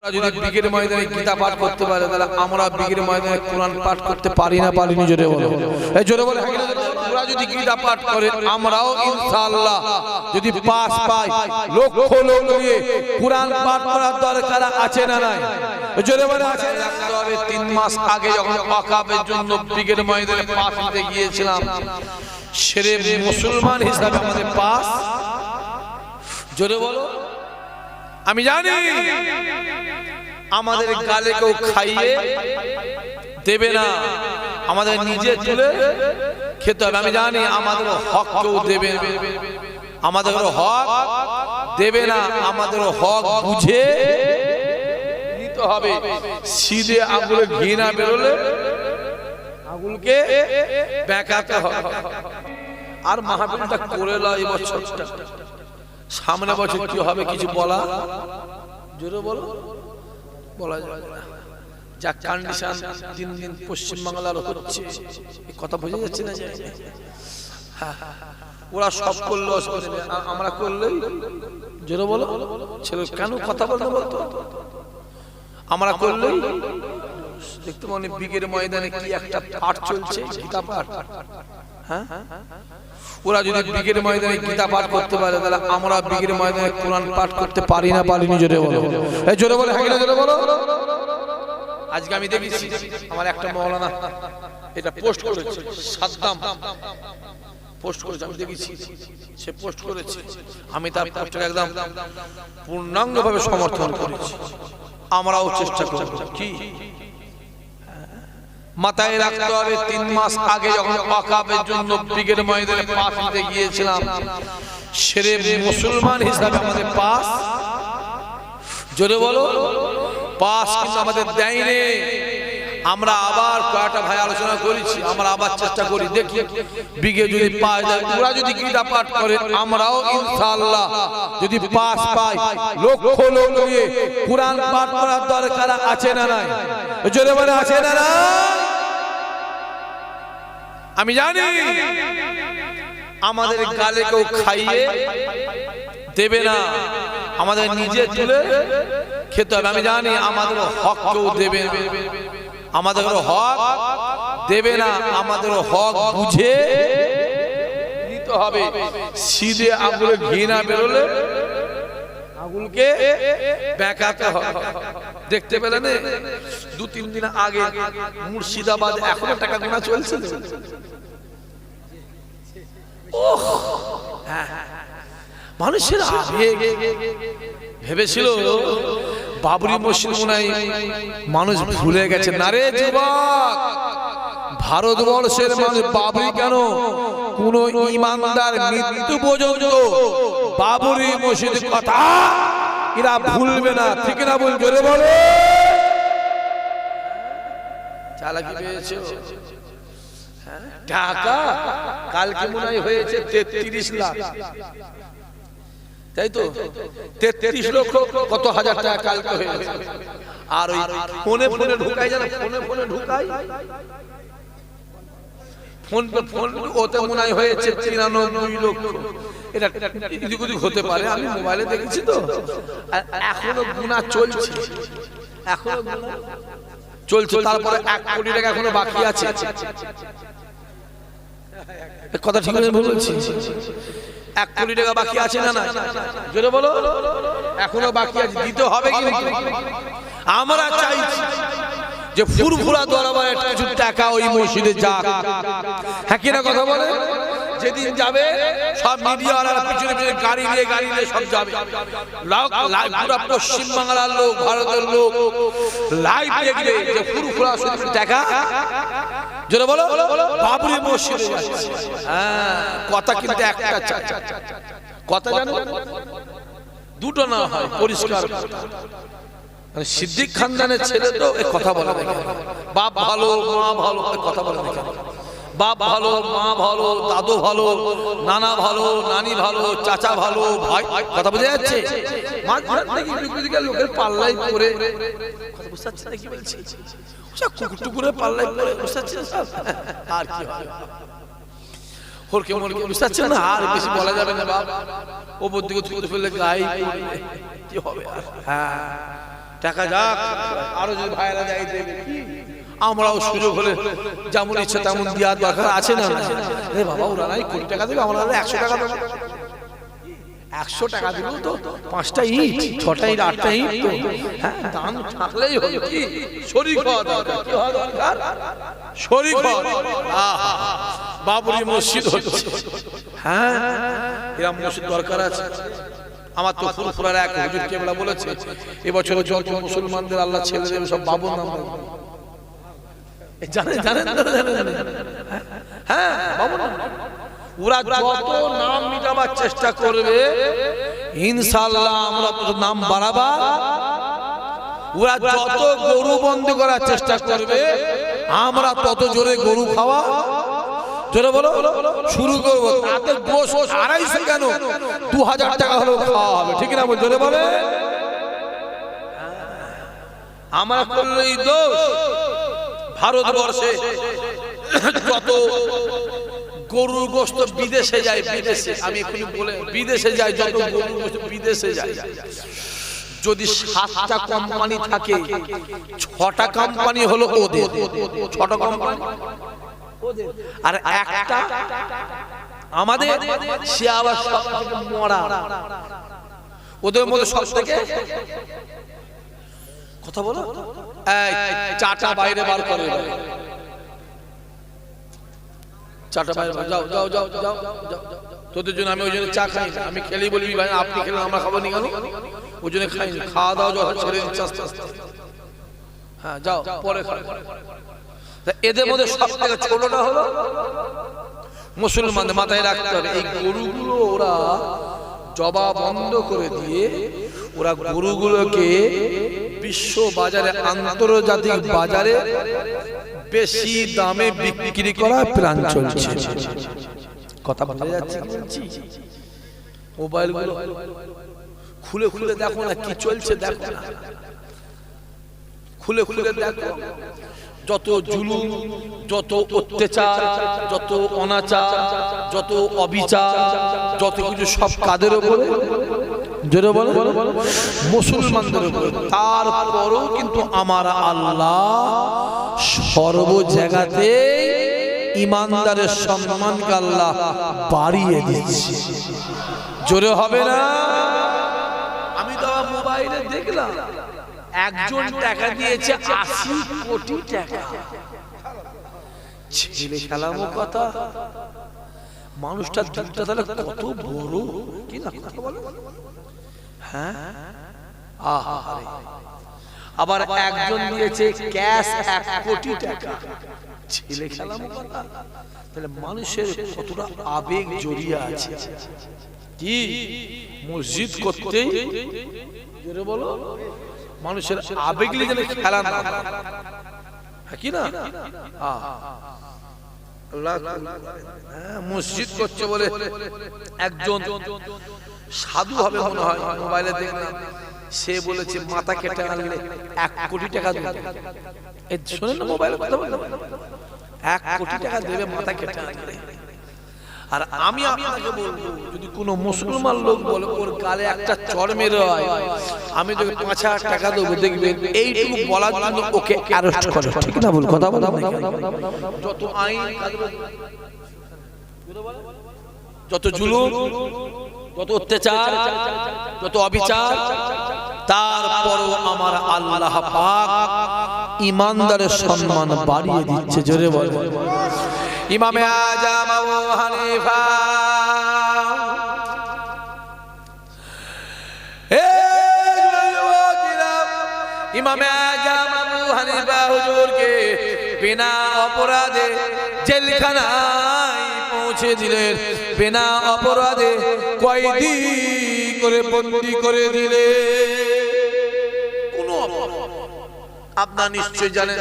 যদি বিগের ময়দানে গীতা পাঠ করতে পারে তাহলে আমরা বিগের ময়দানে কোরআন পাঠ করতে পারি না পারিনি জোরে বলো এই জোরে বলে ওরা যদি গীতা পাঠ করে আমরাও ইনশাআল্লাহ যদি পাস পাই লক্ষ লোক নিয়ে কোরআন পাঠ করার দরকার আছে না নাই জোরে বলে আছে। 3 মাস আগে যখন ওয়াকাফের জন্য বিগের ময়দানে পাস দিতে গিয়েছিলাম সেরে মুসলমান হিসাবে আমাদের পাস জোরে বলো আমি জানি আমাদের গালে কেউ খাইয়ে দেবে না, আমাদের নিজে তুলে খেতে হবে। আমি জানি আমাদের হক কেউ দেবে না, আমাদের হক দেবে না, আমাদের হক বুঝে নিতে হবে। সিধে আঙুলে ঘি না বেরোলে আঙুলকে বেঁকাতে হবে। আর মাহফিলটা করে নাও এই বছরটা, সামনে বছর কি হবে কিছু বলা জোরে বলো বলা যাবে না। যা কন্ডিশন দিন দিন পশ্চিম বাংলার হচ্ছে কথা বোঝা যাচ্ছে না? ওরা সব করলো আমরা করলেই জোরে বলো ছেলে কেন কথা বলতে বলতো আমরা করলেই দেখতে মনে বিগের ময়দানে কি একটা পাঠ চলছে গীতা পাঠ। হ্যাঁ ওরা যদি বিগের ময়দানে গীতা পাঠ করতে পারে তাহলে আমরা বিগের ময়দানে কোরআন পাঠ করতে পারি না পারিনি জোরে বলো এই জোরে বলে হ্যাঁ জোরে বলো। আজকে আমি দেখেছি আমার একটা মাওলানা এটা পোস্ট করেছে, সাদ্দাম পোস্ট করেছে, আমি দেখেছি সে পোস্ট করেছে, আমি তার পোস্টকে একদম পূর্ণাঙ্গভাবে সমর্থন করেছি। আমরাও চেষ্টা করব কি মাথায় রাখতে হবে 3 মাস আগে যখন ওয়াকাফের জন্য বিগের ময়দানে পাস দিতে গিয়েছিলাম সেরে মুসলমান হিসাবে আমাদের পাস জোরে বলো পাস কিন্তু আমাদের দেয়নি। আমরা আবার কয়েকটা ভাই আলোচনা করেছি, আমরা আবার চেষ্টা করি দেখি বিগে যদি পাওয়া যায়। ওরা যদি গীতা পাঠ করে আমরাও ইনশাআল্লাহ যদি পাস পাই লক্ষ লোক নিয়ে কোরআন পাঠ করার দরকার আছে না নাই জোরে বলে আছে না নাই? আমি জানি আমাদের গালে কেউ খাইয়ে দেবে না, আমাদের নিজে তুলে খেতে হবে। আমি জানি আমাদের হক কেউ দেবে না, আমাদের হক দেবে না, আমাদের হক বুঝে নিতে হবে। সিধে আঙুলে ঘি না বেরোলে আঙুলকে বেঁকাতে হবে। দেখতে পেলেন 2-3 দিন আগে মুর্শিদাবাদ এখনো টাকা গোনা চলছে। মানুষের আবেগ ভেবেছিল বাবরি মসজিদ মনে হয় মানুষ ভুলে গেছে না রে যুবক। ভারতবর্ষের মানুষ বাবরি কেন কোন ইমানদার মৃত্যু পর্যন্ত বাবরি মসজিদের কথা এরা ভুলবে না, ঠিক না? বল জোরে বলে চালাকি পেয়েছে টাকা কালকে মনে হয় হয়েছে 33 লাখ, তাই তো 33 লক্ষ কত হাজার টাকা কালকে হয়েছে। আর ওই ফোনে ফোনে ঢুকাই জানা, ফোনে ফোনে ঢুকাই ফোন ওতে মনে হয় হয়েছে 93 লক্ষ। এটা এদিক ওদিক হতে পারে, আমি মোবাইলে দেখেছি তো। এখনো গুনাহ চলছে, এখনো চলছে। তারপরে 1 কোটি টাকা এখনো বাকি আছে। কথা ঠিক আছে বলছি? 1 কোটি টাকা বাকি আছে না না জোরে বলো এখনো বাকি আছে, দিতে হবে। কিন্তু আমরা চাইছি যে ফুরফুরা দরবারে কিছু টাকা ওই মসজিদে যাক। হ্যাঁ কিনা কথা বলে? যেদিন যাবে সব মিডিয়াওয়ালারা পিছনে পিছনে গাড়ি নিয়ে সব যাবে। পুরো পশ্চিম বাংলার লোক, ভারতের লোক লাইভ দেখবে যে ফুরফুরা টাকা জোরে বলো বাবরি মসজিদে যাচ্ছে। হ্যাঁ কথা কিন্তু একটা কথা জানো, দুটো না হয় পরিষ্কার। সিদ্দিক খানদানের ছেলে তো এই কথা বলে দেখে, বাপ ভালো মা ভালো কথা বলে দেখে, বাপ ভালো মা ভালো দাদু ভালো নানা ভালো নানি ভালো চাচা ভালো ভাই, কথা বোঝা যাচ্ছে? লোকের পাল্লাই করে কথা বুঝতে পারছে না কি বলছি? কুকুরে পাল্লাই করে বুঝতে পারছে আর কি হয় হরকে মরকে বুঝতে পারছে না। আর বেশি বলা যাবে না বাপ, ওপর দিকে থুতে ফেললে গায়ে কি হবে? হ্যাঁ টাকা যাক, আরো যদি ভাইরা দেয় দেবে, আমরাও সুযোগ হলে যেমন ইচ্ছে তেমন দেওয়ার দরকার আছে না? রে বাবা, ওরা নাই কোটি টাকা দেবে, আমরা 100 টাকা দেবো। 100 টাকা দিলেও তো 5টা ইট, 6টা ইট, 8টা ইট তো, হ্যাঁ, দান থাকলেই হলো। কি শরীক হওয়া দরকার, কি হওয়া দরকার? শরীক হওয়া। আহা, বাবরি মসজিদ হচ্ছে, হ্যাঁ, এরকম মসজিদ দরকার আছে। আমার তো ফুরফুরার এক হুজুর কেবলা বলেছে, এবছর যত মুসলমানদের আল্লাহ ছেলে দেবে সব বাবুর নাম দেবে। জানেন জানেন জানেন, হ্যাঁ, বাবুর নাম। ওরা যত নাম মিটাবার চেষ্টা করবে, ইনশাআল্লাহ আমরা নাম বাড়াবা। ওরা যত গরু বন্ধ করার চেষ্টা করবে, আমরা তত জোরে গরু খাওয়া, জোরে বলো, শুরু করবো। তাতে গোশ 250 কেন, 2000 টাকা হলেও খাওয়া হবে, ঠিক না? জোরে বলে। আমরা করলেই দোষ। ভারতবর্ষে যত গরুর গোশত বিদেশে যায়, বিদেশে, আমি এখনই বলে, বিদেশে যায় যত গরুর গোশত বিদেশে যায়, যদি 7টা কোম্পানি থাকে, 6টা কোম্পানি হলো ওদের, 6টা কোম্পানি আর একটা আমাদের, সে আবার সব থেকে মরা। ওদের মধ্যে সব থেকে কথা বলো, এই 4টা বাইরে বার করে, 4টা বাইরে, যাও যাও যাও যাও যাও। তোদের জন্য আমি ওই জন্য চা খাই, আমি খেলেই বলি ভাই আপনি খেলেন আমরা খাবো নি কেন, ওই জন্য খাই। খাওয়া দাওয়া যখন ছেড়ে দিচ্ছে আস্তে আস্তে, হ্যাঁ যাও পরে খাও। এদের মধ্যে সব থেকে ছোটটা হলো মুসলমানদের। মাথায় রাখতে হবে, এই গরুগুলো ওরা জবা বন্ধ করে দিয়ে, ওরা গরুগুলোকে বিশ্ব বাজারে, আন্তর্জাতিক বাজারে বেশি দামে বিক্রি করার প্ল্যান চলছে। কথা বলা যাচ্ছে? মোবাইল গুলো খুলে খুলে দেখো না কি চলছে, দেখো না, খুলে খুলে দেখো। যত জুলুম, যত অত্যাচার, যত অনাচার, যত অবিচার, যত কিছু সব কাদের উপরে? জোরে বলো, মুসলমানদের উপরে। তারপরেও কিন্তু আমার আল্লাহ সর্ব জায়গাতে ইমানদারের সম্মানকে আল্লাহ বাড়িয়ে দিচ্ছে। জোরে হবে না? আমি তো মোবাইলে দেখলাম, একজন টাকা দিয়েছে 80 কোটি টাকা। ছেলে খেলামো কথা, মানুষটার দিকটা তাহলে কত বড়, কি না কথা বলে? হ্যাঁ, আহা, আবার একজন দিয়েছে ক্যাশ 1 কোটি টাকা। ছেলে খেলামো কথা, তাহলে মানুষের কতটা আবেগ জড়িয়ে আছে। কি মসজিদ করতেই, জোরে বলো, মানুষের আবেগ নিয়ে যেন খেলা না, কি না? মসজিদ করছে বলে একজন সাধু হবে মনে হয়, মোবাইলে দেখলাম, সে বলেছে মাথা কেটে আনলে 1 কোটি টাকা দেবে। শোনেন না মোবাইলে কথা বলে, 1 কোটি টাকা দেবে মাথা কেটে আনলে। আর আমি আপনাকে বলবো, যদি কোনো মুসলমান লোক বলে ওর গালে একটা চড় মেরে হয়, আমি তোকে 5,000 টাকা দেবো, দেখবেন এইটুকু বলার জন্য ওকে অ্যারেস্ট করে, ঠিক না? বল কথা বলা, যত আইন, যত জুলুম, যত অত্যাচার, যত অবিচার, তারপরও আমার আল্লাহ পাক ইমানদারের সম্মান বাড়িয়ে দিচ্ছে। জোরে বল। ইমামে আজম আবু হানিফা, ইমামে আজম আবু হানিফা হুজুরকে বিনা অপরাধে জেলখানায় পৌঁছে দিলেন, বিনা অপরাধে কয়েদি করে বন্দী করে দিলে। কোন আপনারা নিশ্চয় জানেন,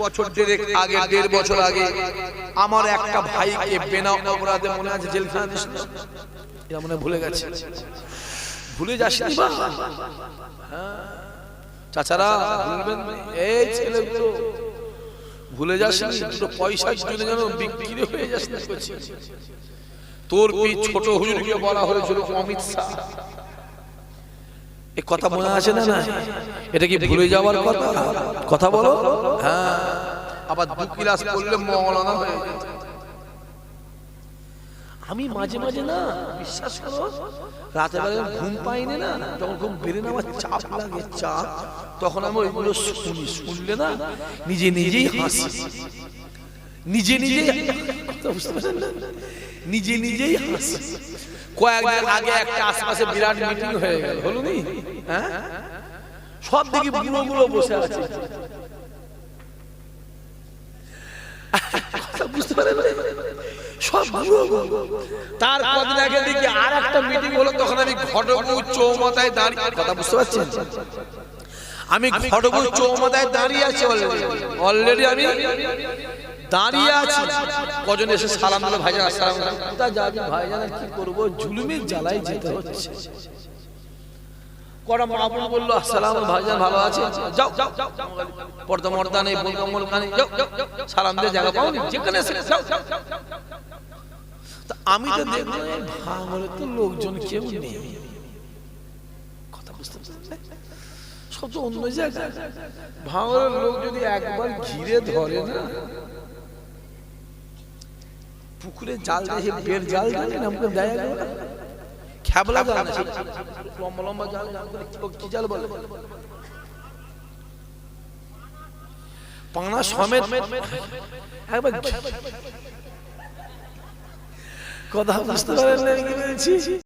বছর 1.5 বছর আগে আমার একটা ভাইকে বিনা অপরাধে, মনে আছে, জেলখানা দিয়েছিল। এটা মনে ভুলে গেছে, ভুলে যাসনি বা? হ্যাঁ চাচারা, ভুলবেন এই ছেলেগুলো, ভুলে যাসনি। দুটো পয়সার জন্য যেন বিক্রি হয়ে যাস না। তোর কি ছোট হুজুরকে বলা হয়েছিল অমিত শাহ, এই কথা মনে আছে না? না, এটা কি ভুলে যাওয়ার কথা? কথা বলো। হ্যাঁ, আবার 2 ক্লাস করলে মওলানা হয়ে যেত। আমি মাঝে মাঝে না, বিশ্বাস করো, রাতে বেলা ঘুম পাইনি না, তখন ঘুম বেড়ে না, আমার চাপ লাগে, চাপ। তখন আমি ওইগুলো শুনি, শুনলে না নিজে নিজেই হাসি, নিজে নিজেই, বুঝতে পারছেন না, নিজে নিজেই হাসি। কয়েকদিন আগে একটা আশেপাশে বিরাট মিটিং হয়ে গেল, হলো নি? হ্যাঁ, সব দেখি বুড়ো বসে আছে, বুঝতে পারেন? সব তার কদিন আগে দেখি আর একটা মিটিং হলো, তখন আমি ঘটকপুর চৌমাথায় দাঁড়িয়ে, কথা বুঝতে পারছেন? আমি ঘটকপুর চৌমাথায় দাঁড়িয়ে আছি, অলরেডি আমি দাঁড়িয়ে আছি। কজন এসে সালাম দিল, ভাইজান আসসালামু আলাইকুম। কোথায় যাবি ভাইজান? কি করব, জুলুমের জ্বালায় যেতে হচ্ছে। কটা মা বোন বললো আসসালাম ভাইজান, ভালো আছে? যাও পর্দা মর্দা নেই, বলকা মলকা নেই, যাও সালাম দিয়ে জায়গা পাও, যেখানে যাও। আমি তো দেখলাম ভাঙলে তো লোকজন কেউ নেই, কথা বুঝতে পারছেন? সব তো অন্য জায়গায়। ভাঙলের লোক যদি একবার ঘিরে ধরে না, পুকুরে জাল দিয়ে, বের জাল দিয়ে আমাকে দেয়, খেবলা জাল না, লম্বা লম্বা জাল, কি জাল বলে, পানা সমেত একবার। কথা বুঝতে পারেন না কি বলছি?